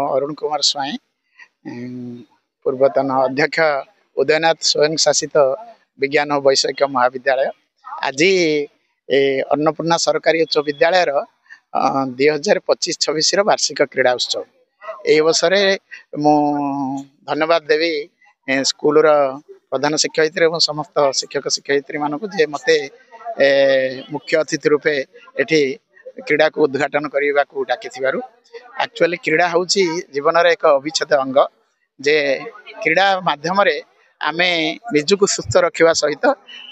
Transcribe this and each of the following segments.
अरुण कुमार स्वाई पूर्वतन अध्यक्ष उदयनाथ स्वयं शासित विज्ञान और वैषयिक महाविद्यालय आज अन्नपूर्णा सरकारी उच्च विद्यालय 2025-26 वार्षिक क्रीड़ा उत्सव ये अवसर मु धन्यवाद देवी स्कूल प्रधान शिक्षयित्री और समस्त शिक्षक शिक्षयित्री मानक जे मते मुख्य अतिथि रूपे एठी क्रीड़ा को उद्घाटन करने को डाकी एक्चुअली क्रीड़ा हूँ जीवन एक अविच्छेद अंग जे क्रीड़ा माध्यम आमे निजुक सुस्थ रखा सहित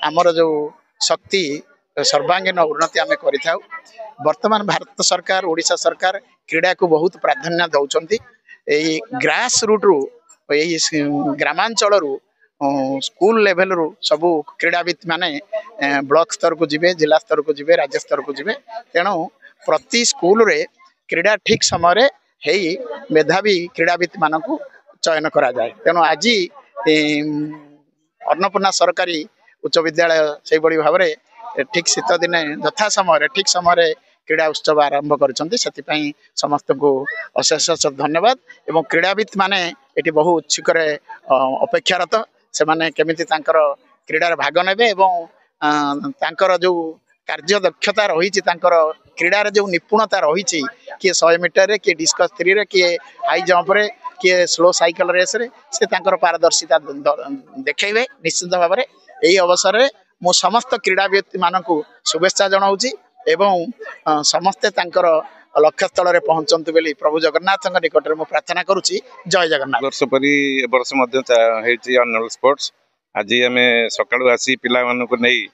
आमर जो शक्ति सर्वांगीन उन्नति आमे करिथाउ। वर्तमान भारत सरकार ओडिशा सरकार क्रीड़ा को बहुत प्राधान्य दौरान ग्रास रूट रु ग्रामांचल स्कूल लेवल रु सबू क्रीड़ाविद माने ब्लॉक स्तर को जिबे जिला स्तर को जिबे राज्य स्तर को जिबे तेणु प्रति स्कूल रे क्रीड़ा ठीक समय मेधावी क्रीड़ाविद मान को चयन करा जाए। तेणु आज अन्नपूर्णा सरकारी उच्च विद्यालय से भाव में ठीक शीत दिने यथा समय ठीक समय क्रीड़ा उत्सव आरंभ करछंती सेतिपई समस्त को अशेष धन्यवाद। एवं क्रीड़ाविद माने एटी बहु उत्सुक अपेक्षारत से माने केमिति तांकर क्रीडार भाग नेबे एवं तांकर जो कार्य दक्षता रही क्रीडार जो निपुणता रही किए 100 मीटर रे किए डिस्कस थ्री रे किए हाई जंप रे किए स्लो साइकिल रेस रे से तांकर पारदर्शिता देखैबे। निश्चित भाव में यही अवसर में मु समस्त क्रीड़ाविद मानक शुभेच्छा जनाऊँगी एवं समस्ते तांकर लक्ष्य स्थल में पहुंचतु बोली प्रभु जगन्नाथ निकट में प्रार्थना करुच्ची। जय जगन्नाथ। वर्ष परी वर्ष अन्नुअल स्पोर्ट्स आज आम सका आसी पिला नहीं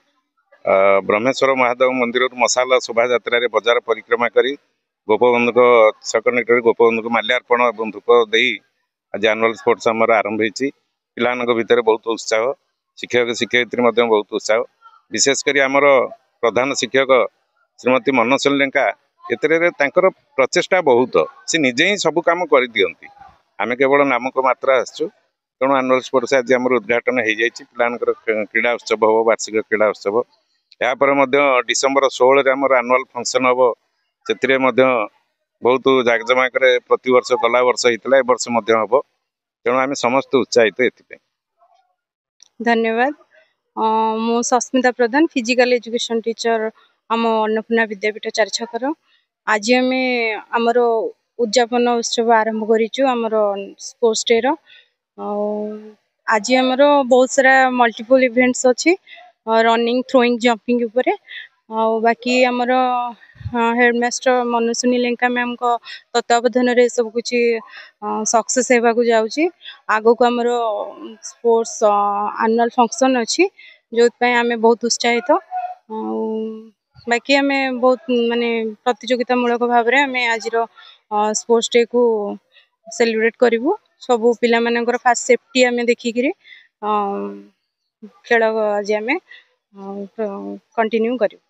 ब्रह्मेश्वर महादेव मंदिर मशाल शोभा यात्रा बजार परिक्रमा करी गोपबंधु सकनेटर गोपबंधु माल्यार्पण और धूप दे आज एनुअल स्पोर्ट्स आमर आरंभ होती पिला भितर बहुत उत्साह शिक्षक शिक्षयित्री बहुत उत्साह विशेषकर आमर प्रधान शिक्षक श्रीमती मनोज लेंका एतर प्रचेषा बहुत सी निजे ही सब कम कर दिखती आम केवल नामक मात्रा आसचु तेणु एनुअल स्पोर्ट्स आज आम उद्घाटन हो जाए पिलांकर क्रीड़ा उत्सव हम वार्षिक क्रीड़ा उत्सव यापर डिसेम्बर 16 आमर एनुअल फंक्शन हम से बहुत जाकजमक प्रतिवर्ष गला वर्ष होता है वर्ष हम तेणु आम समस्त उत्साहित एथि। धन्यवाद। मु सस्मिता प्रधान फिजिकल एजुकेशन टीचर आम अन्नपूर्णा विद्यापीठ चारिछकर आज आम आमर उद्यापन उत्सव आरंभ करिचु आमर स्पोर्ट्स डे रो आज आमर बहुत सारा मल्टीपल इवेंट्स अच्छी रनिंग थ्रोइंग जंपिंग उपरे बाकी आमर हेडमास्टर मनोज लेंका मैम को तत्वावधान रे सब कुछ सक्सेस होगा जाऊँगी आगो को आमर स्पोर्ट्स एनुअल फंक्शन अच्छी जो आम बहुत उत्साहित बाकी आम बहुत माने प्रतियोगितामूलक भाव में आम आज स्पोर्ट्स डे को सेलिब्रेट करूँ सबू पिला मानकर फास्ट सेफ्टी आम देखिक खेल आज आम कंटिन्यू करूँ।